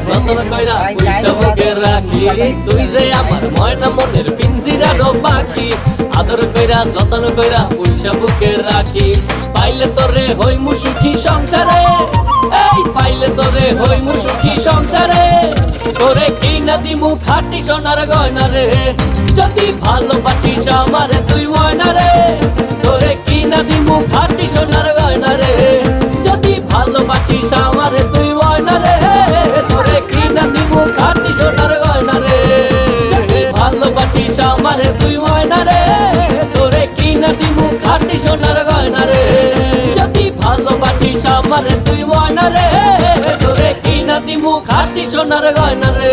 যতন কইরা পয়সা বুকে রাখি তুই যে আমার ময়না মনের পিঞ্জিরানো পাখি আদর কইরা যতন কইরা পয়সা বুকে রাখি পাইলে তোরে হইমু সুখী সংসারে এই পাইলে তোরে হইমু সুখী সংসারে তোরে কিনা দিমু খাঁটি সোনার গয়না রে যদি ভালোবাসিস আমারে তুই ময়না রে তোরে কিনা দিমু খাঁটি সোনার গয়না রে যদি ভালোবাসিস আমারে তুই ময়না রে তোরে কিনা দিমু খাঁটি সোনার গয়না রে যদি ভালোবাসিস আমারে তুই ময়না রে তোরে কিনা দিমু খাঁটি সোনার গয়না রে যদি ভালোবাসিস আমারে তুই ময়না রে তোরে কিনা দিমু খাঁটি সোনার গয়না রে